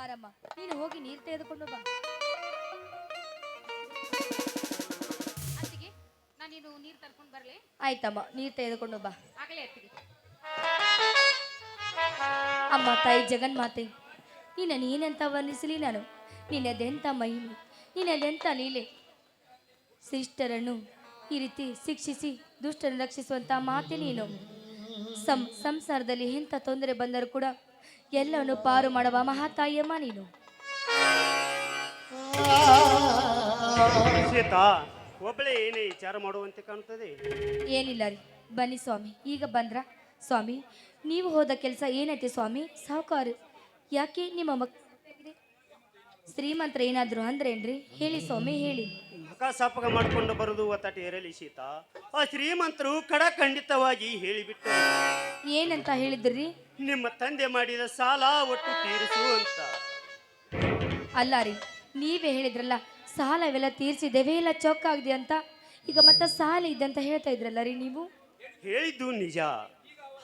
ಬಾರಮ್ಮ, ನೀನು ಹೋಗಿ ನೀರು ತೆಗೆದುಕೊಂಡು ಬಾ. ಅತ್ತಿಗೆ, ನಾನಿನ್ನು ನೀರು ತರ್ಕೊಂಡು ಬರಲಿ. ಆಯ್ತಮ್ಮ, ನೀರು ತೆಗೆದುಕೊಂಡು ಬಾ. ಆಗಲೇ ಅತ್ತಿಗೆ. ಅಮ್ಮ ತಾಯಿ ಜಗನ್ಮಾತೆ, ನೀನೆಂತ ವರ್ಣಿಸಲಿ ನಾನು. ನಿನ್ನದೆಂತ ಮಹಿಮೆ, ನಿನ್ನದೆಂತ ಲೀಲೆ. ಶಿಷ್ಟರನ್ನು ಈ ರೀತಿ ಶಿಕ್ಷಿಸಿ ದುಷ್ಟರನ್ನು ರಕ್ಷಿಸುವಂತ ಮಾತೆ ನೀನು. ಸಂಸಾರದಲ್ಲಿ ಎಂಥ ತೊಂದರೆ ಬಂದರೂ ಕೂಡ ಎಲ್ಲವನ್ನು ಪಾರು ಮಾಡುವ ಮಹಾತಾಯಿಯಮ್ಮ ನೀನು. ಸೀತಾ, ಒಬ್ಬಳೇ ಏನೇ ವಿಚಾರ ಮಾಡುವಂತೆ ಕಾಣುತ್ತದೆ. ಏನಿಲ್ಲ ರೀ, ಬನ್ನಿ ಸ್ವಾಮಿ. ಈಗ ಬಂದ್ರ ಸ್ವಾಮಿ? ನೀವು ಹೋದ ಕೆಲಸ ಏನೈತೆ ಸ್ವಾಮಿ? ಸಾಹುಕಾರ ಯಾಕೆ ನಿಮ್ಮ ಶ್ರೀಮಂತರ ಏನಾದ್ರು ಅಂದ್ರೇನ್ರಿ? ಹೇಳಿ ಸ್ವಾಮಿ, ಹೇಳಿ. ಮಕ ಸಾಪಕ ಮಾಡಿಕೊಂಡು ಬರುದು ಒತ್ತಟ ಇರಲಿ ಸೀತಾ. ಆ ಶ್ರೀಮಂತರು ಖಂಡಿತವಾಗಿ ಹೇಳಿಬಿಟ್ಟರು. ಏನಂತ ಹೇಳಿದ್ರಿ? ನಿಮ್ಮ ತಂದೆ ಮಾಡಿದ ಸಾಲ ಒಟ್ಟು ತೀರಿಸು ಅಂತ. ಅಲ್ಲ ರೀ, ನೀವೇ ಹೇಳಿದ್ರಲ್ಲ ಸಾಲವೆಲ್ಲ ತೀರಿಸಿದ್ದೇವೆ, ಎಲ್ಲ ಚೊಕ್ಕಾಗಿದೆ ಅಂತ. ಈಗ ಮತ್ತೆ ಸಾಲ ಇದ್ದಂತ ಹೇಳ್ತಾ ಇದ್ರಲ್ಲ ರೀ ನೀವು. ಹೇಳಿದ್ದು ನಿಜ,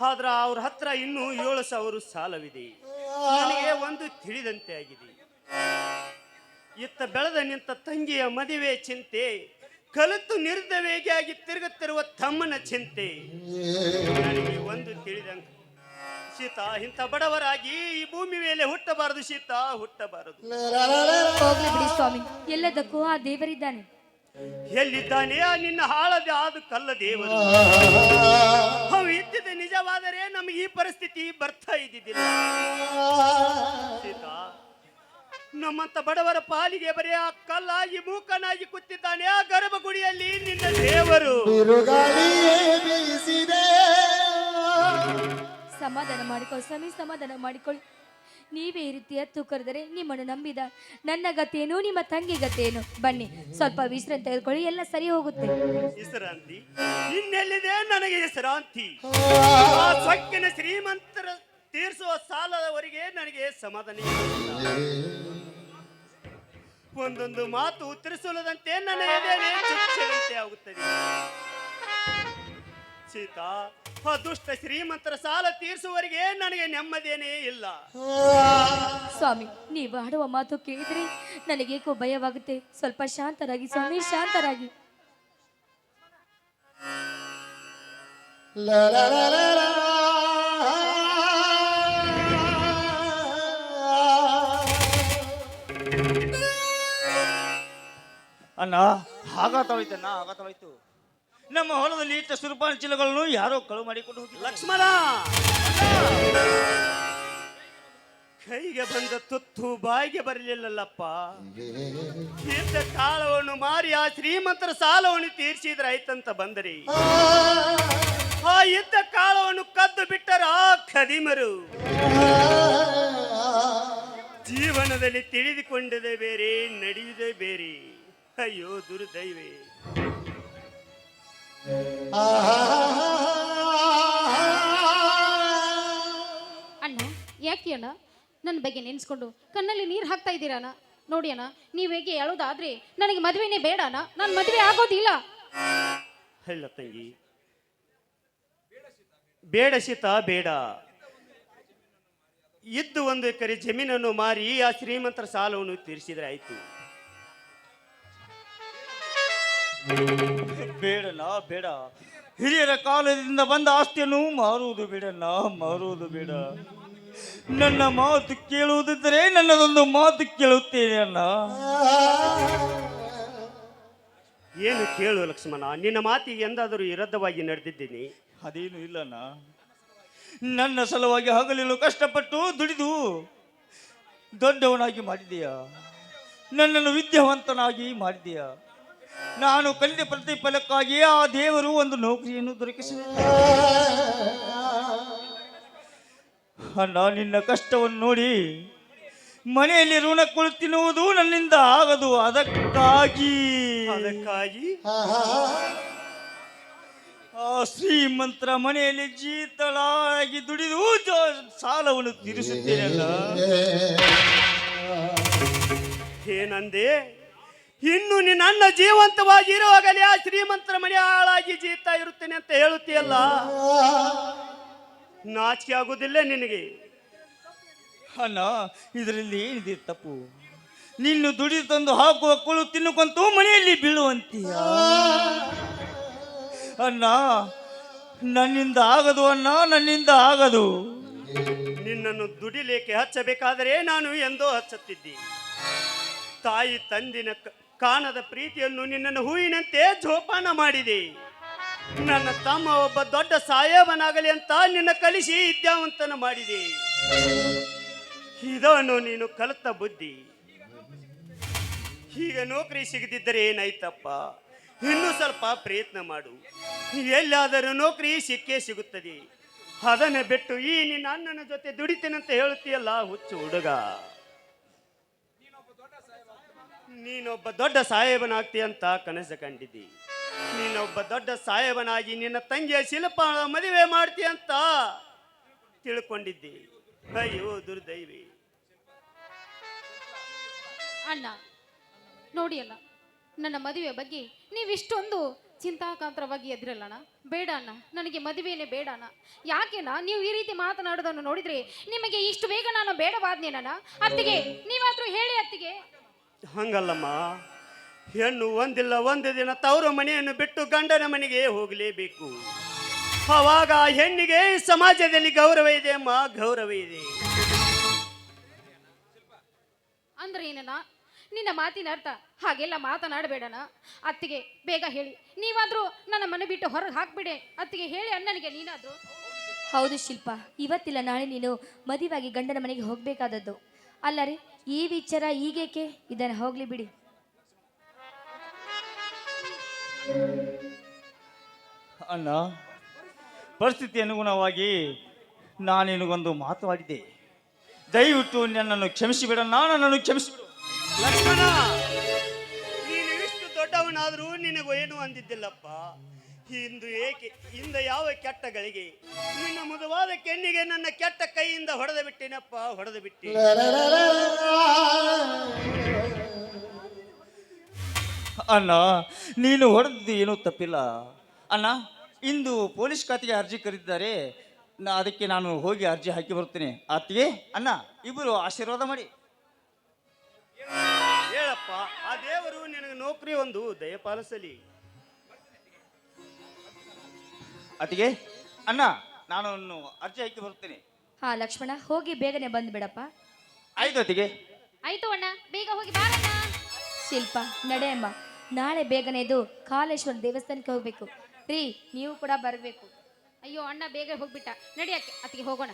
ಆದ್ರ ಅವ್ರ ಹತ್ರ ಇನ್ನೂ 7,000 ಸಾಲವಿದೆ. ನನಗೆ ಒಂದು ತಿಳಿದಂತೆ ಆಗಿದೆ. ಇತ್ತ ಬೆಳೆದ ನಿಂತ ತಂಗಿಯ ಮದುವೆ ಚಿಂತೆ, ಕಲಿತು ನಿರ್ದವೇಗಿಯಾಗಿ ತಿರುಗುತ್ತಿರುವ ತಮ್ಮನ ಚಿಂತೆ. ನನಗೆ ಒಂದು ತಿಳಿದಂತೆ ಸೀತಾ, ಇಂಥ ಬಡವರಾಗಿ ಈ ಭೂಮಿ ಮೇಲೆ ಹುಟ್ಟಬಾರದು ಸೀತಾ, ಹುಟ್ಟಬಾರದು. ಹೋಗ್ಲಿ ಬಿಡಿ ಸ್ವಾಮಿ, ಎಲ್ಲದಕ್ಕೂ ಆ ದೇವರಿದ್ದಾನೆ. ಎಲ್ಲಿದ್ದಾನೆ ಆ ನಿನ್ನ ಹಾಳದ ಆದ ಕಲ್ಲ ದೇವರು? ಅವು ಇದ್ದಿದ್ದ ನಿಜವಾದರೆ ನಮಗೆ ಈ ಪರಿಸ್ಥಿತಿ ಬರ್ತಾ ಇದ್ದಿದ್ದಿಲ್ಲ ಸೀತಾ. ನಮ್ಮಂತ ಬಡವರ ಪಾಲಿಗೆ ಬರೀ ಆ ಕಲ್ಲಾಗಿ ಮೂಕನಾಗಿ ಕೂತಿದ್ದಾನೆ ಆ ಗರ್ಭಗುಡಿಯಲ್ಲಿ ನಿನ್ನ ದೇವರು. ಸಮಾಧಾನ ಮಾಡಿಕೊಳ್ಳಿ ಸ್ವಾಮಿ, ಸಮಾಧಾನ ಮಾಡಿಕೊಳ್ಳಿ. ನೀವೇ ಈ ರೀತಿ ಎತ್ತು ಕರೆದರೆ ನಿಮ್ಮನ್ನು ನಂಬಿದ ನನ್ನ ಗತೇನು, ನಿಮ್ಮ ತಂಗಿ ಗತೇನು? ಬನ್ನಿ, ಸ್ವಲ್ಪ ವಿಶ್ರಾಂತಿ ತೆಗೆದುಕೊಳ್ಳಿ, ಎಲ್ಲ ಸರಿ ಹೋಗುತ್ತೆ. ವಿಶ್ರಾಂತಿ ಇನ್ನೆಲ್ಲಿದೆ ನನಗೆ ವಿಶ್ರಾಂತಿ? ಆ ಸೊಕ್ಕಿನ ಶ್ರೀಮಂತರ ತೀರಿಸುವ ಸಾಲದವರೆಗೆ ನನಗೆ ಸಮಾಧಾನ ಇಲ್ಲ. ಒಂದೊಂದು ಮಾತು ಉತ್ತರಿಸಲದಂತೆ ನನ್ನ ಎದೆನೇ ಚುಚ್ಚದಂತೆ ಆಗುತ್ತದೆ ಸೀತಾ. ಆ ದುಷ್ಟ ಶ್ರೀಮಂತರ ಸಾಲ ತೀರಿಸುವವರೆಗೆ ನನಗೆ ನೆಮ್ಮದಿಯೇ ಇಲ್ಲ. ಸ್ವಾಮಿ, ನೀವು ಆಡುವ ಮಾತು ಕೇಳಿದ್ರೆ ನನಗೇಕೋ ಭಯವಾಗುತ್ತೆ. ಸ್ವಲ್ಪ ಶಾಂತರಾಗಿ ಸ್ವಾಮಿ, ಶಾಂತರಾಗಿ. ಅಣ್ಣ, ಆಘಾತವಾಯ್ತಣ್ಣ, ಆಘಾತವಾಯ್ತು. ನಮ್ಮ ಹೊಲದಲ್ಲಿ ಇಟ್ಟ ಸುರಪಾನ ಚೀಲಗಳನ್ನು ಯಾರೋ ಕಳು ಮಾಡಿಕೊಂಡು ಹೋಗಿ. ಲಕ್ಷ್ಮಣ, ಕೈಗೆ ಬಂದ ತುತ್ತು ಬಾಯಿಗೆ ಬರಲಿಲ್ಲಲ್ಲಪ್ಪ. ಇದ್ದ ಕಾಳವನ್ನು ಮಾರಿ ಆ ಶ್ರೀಮಂತರ ಸಾಲವನ್ನು ತೀರಿಸಿದ್ರೆ ಆಯ್ತಂತ ಬಂದರಿ, ಆ ಇದ್ದ ಕಾಳವನ್ನು ಕದ್ದು ಬಿಟ್ಟರ ಖದೀಮರು. ಜೀವನದಲ್ಲಿ ತಿಳಿದುಕೊಂಡದೇ ಬೇರೆ, ನಡೆಯುವುದೇ ಬೇರೆ. ಅಯ್ಯೋ ದುರ್ದೈವೇ. ಅಣ್ಣ, ಯಾಕೆ ಅಣ್ಣ ನನ್ನ ಬಗ್ಗೆ ನೆನೆಸ್ಕೊಂಡು ಕಣ್ಣಲ್ಲಿ ನೀರು ಹಾಕ್ತಾ ಇದ್ದೀರಣ್ಣ? ನೋಡಿ ಅಣ್ಣ, ನೀವು ಹೇಗೆ ಹೇಳೋದಾದ್ರೆ ನನಗೆ ಮದುವೆನೇ ಬೇಡ ಅಣ್ಣ, ನಾನು ಮದುವೆ ಆಗೋದಿಲ್ಲ. ಇಲ್ಲ ತಂಗಿ, ಬೇಡ ಸೀತಾ, ಬೇಡ. ಇದ್ದು 1 ಎಕರೆ ಜಮೀನನ್ನು ಮಾರಿ ಆ ಶ್ರೀಮಂತರ ಸಾಲವನ್ನು ತೀರಿಸಿದ್ರೆ ಆಯ್ತು. ಬೇಡಣ್ಣ, ಬೇಡ. ಹಿರಿಯರ ಕಾಲದಿಂದ ಬಂದ ಆಸ್ತಿಯನ್ನು ಮಾರುವುದು ಬೇಡಣ್ಣ, ಮಾರುವುದು ಬೇಡ. ನನ್ನ ಮಾತು ಕೇಳುವುದಿದ್ದರೆ ನನ್ನದೊಂದು ಮಾತು ಕೇಳುತ್ತೇನೆ ಅಣ್ಣ. ಏನು ಕೇಳು ಲಕ್ಷ್ಮಣ, ನಿನ್ನ ಮಾತಿಗೆ ಎಂದಾದರೂ ವಿರುದ್ಧವಾಗಿ ನಡೆದಿದ್ದೀನಿ? ಅದೇನು ಇಲ್ಲಣ್ಣ. ನನ್ನ ಸಲುವಾಗಿ ಹಗಲಿಲು ಕಷ್ಟಪಟ್ಟು ದುಡಿದು ದೊಡ್ಡವನಾಗಿ ಮಾಡಿದೆಯಾ, ನನ್ನನ್ನು ವಿದ್ಯಾವಂತನಾಗಿ ಮಾಡಿದೆಯಾ. ನಾನು ಕಲಿತ ಪ್ರತಿಫಲಕ್ಕಾಗಿ ಆ ದೇವರು ಒಂದು ನೌಕರಿಯನ್ನು ದೊರಕಿಸಿದ. ಅಣ್ಣ, ನಿನ್ನ ಕಷ್ಟವನ್ನು ನೋಡಿ ಮನೆಯಲ್ಲಿ ಋಣಕ್ಕಳು ತಿನ್ನುವುದು ನನ್ನಿಂದ ಆಗದು. ಅದಕ್ಕಾಗಿ ಆ ಶ್ರೀಮಂತರ ಮನೆಯಲ್ಲಿ ಜೀತಳಾಗಿ ದುಡಿದು ಸಾಲವನ್ನು ತೀರಿಸುತ್ತೇನಲ್ಲ. ಏನಂದೆ? ಇನ್ನು ನಿನ್ನ ಅಣ್ಣ ಜೀವಂತವಾಗಿ ಇರುವಾಗಲೇ ಆ ಶ್ರೀಮಂತರ ಮನೆ ಹಾಳಾಗಿ ಜೀತಾ ಇರುತ್ತೇನೆ ಅಂತ ಹೇಳುತ್ತೀಯಲ್ಲ, ನಾಚಿಕೆ ಆಗುವುದಿಲ್ಲ ನಿನಗೆ? ಅಣ್ಣ ಇದರಲ್ಲಿ ಏನಿದೆ ತಪ್ಪು? ನಿನ್ನು ದುಡಿದು ತಂದು ಹಾಕುವ ಕುಳು ತಿನ್ನುಕೊಂತೂ ಮನೆಯಲ್ಲಿ ಬೀಳುವಂತೀಯ ಅಣ್ಣ. ನನ್ನಿಂದ ಆಗದು ಅಣ್ಣ, ನನ್ನಿಂದ ಆಗದು. ನಿನ್ನನ್ನು ದುಡಿಲೇಕೆ ಹಚ್ಚಬೇಕಾದರೆ ನಾನು ಎಂದೋ ಹಚ್ಚುತ್ತಿದ್ದೆ. ತಾಯಿ ತಂದಿನ ಕಾಣದ ಪ್ರೀತಿಯನ್ನು ನಿನ್ನನ್ನು ಹೂವಿನಂತೆ ಜೋಪಾನ ಮಾಡಿದೆ. ನನ್ನ ತಮ್ಮ ಒಬ್ಬ ದೊಡ್ಡ ಸಾಹೇಬನಾಗಲಿ ಅಂತ ನಿನ್ನ ಕಲಿಸಿ ವಿದ್ಯಾವಂತನ ಮಾಡಿದೆ. ಇದನ್ನು ನೀನು ಕಲಿತ ಬುದ್ಧಿ. ಈಗ ನೌಕರಿ ಸಿಗದಿದ್ದರೆ ಏನಾಯ್ತಪ್ಪ? ಇನ್ನೂ ಸ್ವಲ್ಪ ಪ್ರಯತ್ನ ಮಾಡು, ಎಲ್ಲಾದರೂ ನೌಕರಿ ಸಿಕ್ಕೇ ಸಿಗುತ್ತದೆ. ಅದನ್ನ ಬಿಟ್ಟು ಈ ನಿನ್ನ ಅಣ್ಣನ ಜೊತೆ ದುಡಿತೇನಂತ ಹೇಳುತ್ತೀಯಲ್ಲ ಹುಚ್ಚು ಹುಡುಗ. ನೀನೊಬ್ಬ ದೊಡ್ಡ ಸಾಹೇಬನಾಗ್ತೀಯ ಅಂತ ಕನಸು ಕಂಡಿದ್ದಿ. ನೀನೊಬ್ಬ ದೊಡ್ಡ ಸಾಹೇಬನಾಗಿ ನಿನ್ನ ತಂಗಿಯ ಶಿಲ್ಪ ಮದುವೆ ಮಾಡ್ತೀಯ ಅಂತ ತಿಳ್ಕೊಂಡಿದ್ದಿ. ಅಯ್ಯೋ ದುರ್ದೈವಿ. ಅಣ್ಣ ನೋಡಿ ಅಣ್ಣ, ನನ್ನ ಮದುವೆ ಬಗ್ಗೆ ನೀವಿಷ್ಟೊಂದು ಚಿಂತಾಕಾಂತರವಾಗಿ ಎದ್ರಲ್ಲಣ್ಣ. ಬೇಡ ಅಣ್ಣ, ನನಗೆ ಮದುವೆನೇ ಬೇಡ ಅಣ್ಣ. ಯಾಕೆಣ್ಣ ನೀವು ಈ ರೀತಿ ಮಾತನಾಡೋದನ್ನು ನೋಡಿದ್ರೆ ನಿಮಗೆ ಇಷ್ಟು ಬೇಗ ನಾನು ಬೇಡವಾದ್ನೇನಣ್ಣ? ಅತ್ತಿಗೆ ನೀವಾದ್ರೂ ಹೇಳಿ ಅತ್ತಿಗೆ. ಹಂಗಲ್ಲಮ್ಮ, ಹೆಣ್ಣು ಒಂದಿಲ್ಲ ಒಂದು ದಿನ ತವರು ಮನೆಯನ್ನು ಬಿಟ್ಟು ಗಂಡನ ಮನೆಗೆ ಹೋಗಲೇಬೇಕು. ಅವಾಗ ಹೆಣ್ಣಿಗೆ ಸಮಾಜದಲ್ಲಿ ಗೌರವ ಇದೆ ಅಮ್ಮ, ಗೌರವ ಇದೆ. ಅಂದ್ರೆ ಏನಣ್ಣ ನಿನ್ನ ಮಾತಿನ ಅರ್ಥ? ಹಾಗೆಲ್ಲ ಮಾತನಾಡಬೇಡಣ ಅತ್ತಿಗೆ. ಬೇಗ ಹೇಳಿ, ನೀವಾದ್ರೂ ನನ್ನ ಮನೆ ಬಿಟ್ಟು ಹೊರಗೆ ಹಾಕ್ಬಿಡೆ ಅತ್ತಿಗೆ. ಹೇಳಿ ಅಣ್ಣನಿಗೆ ನೀನಾದ್ರೂ. ಹೌದು ಶಿಲ್ಪ, ಇವತ್ತಿಲ್ಲ ನಾಳೆ ನೀನು ಮದುವಾಗಿ ಗಂಡನ ಮನೆಗೆ ಹೋಗಬೇಕಾದದ್ದು ಅಲ್ಲ ರೀ. ಈ ವಿಚಾರ ಈಗೇಕೆ? ಇದನ್ನು ಹೋಗ್ಲಿ ಬಿಡಿ. ಅಣ್ಣ, ಪರಿಸ್ಥಿತಿ ಅನುಗುಣವಾಗಿ ನಾನು ನಿನಗೊಂದು ಮಾತು ಆಡಿದೆ. ದಯವಿಟ್ಟು ನನ್ನನ್ನು ಕ್ಷಮಿಸಿಬಿಡಣ್ಣ, ನನ್ನನ್ನು ಕ್ಷಮಿಸಿಬಿಡು. ಲಕ್ಷ್ಮಣ, ನೀನು ಇಷ್ಟು ದೊಡ್ಡವನಾದರೂ ನಿನಗೂ ಏನು ಅಂದಿದ್ದಿಲ್ಲಪ್ಪ. ಇಂದ ಯಾವ ಕೆಟ್ಟ ಗಳಿಗೆ ನಿನ್ನ ಮುದವಾದ ಕೆನ್ನಿಗೆ ನನ್ನ ಕೆಟ್ಟ ಕೈಯಿಂದ ಹೊಡೆದು ಬಿಟ್ಟಿನಪ್ಪ, ಹೊಡೆದು ಬಿಟ್ಟಿ. ಅಣ್ಣ, ನೀನು ಹೊಡೆದು ಏನೂ ತಪ್ಪಿಲ್ಲ ಅಣ್ಣ. ಇಂದು ಪೊಲೀಸ್ ಖಾತೆಗೆ ಅರ್ಜಿ ಕರೆದಿದ್ದಾರೆ. ಅದಕ್ಕೆ ನಾನು ಹೋಗಿ ಅರ್ಜಿ ಹಾಕಿ ಬರ್ತೇನೆ. ಅತ್ತಿಗೆ ಅಣ್ಣ ಇಬ್ಬರು ಆಶೀರ್ವಾದ ಮಾಡಿ. ಹೇಳಪ್ಪ, ಆ ದೇವರು ನಿನಗೆ ನೌಕರಿ ಒಂದು ದಯಪಾಲಿಸಲಿ. ಅತ್ತಿಗೆ ಅಣ್ಣ ನಾನು ಅರ್ಜಿ ಹಾಕಿ ಬರ್ತೇನೆ. ಹಾ ಲಕ್ಷ್ಮಣ, ಹೋಗಿ ಬೇಗನೆ ಬಂದು ಬಿಡಪ್ಪ. ಆಯ್ತು ಅತ್ತಿಗೆ. ಆಯ್ತು ಅಣ್ಣ, ಬೇಗ ಹೋಗಿ ಬಾರಣ್ಣ. ಶಿಲ್ಪ ನಡೆಯಮ್ಮ, ನಾಳೆ ಬೇಗನೆ ಎದ್ದು ಕಾಲೇಶ್ವರ ದೇವಸ್ಥಾನಕ್ಕೆ ಹೋಗ್ಬೇಕು ರೀ. ನೀವು ಕೂಡ ಬರಬೇಕು. ಅಯ್ಯೋ ಅಣ್ಣ ಬೇಗ ಹೋಗ್ಬಿಟ್ಟ. ನಡಿಯಕ್ಕೆ ಅತ್ತಿಗೆ ಹೋಗೋಣ.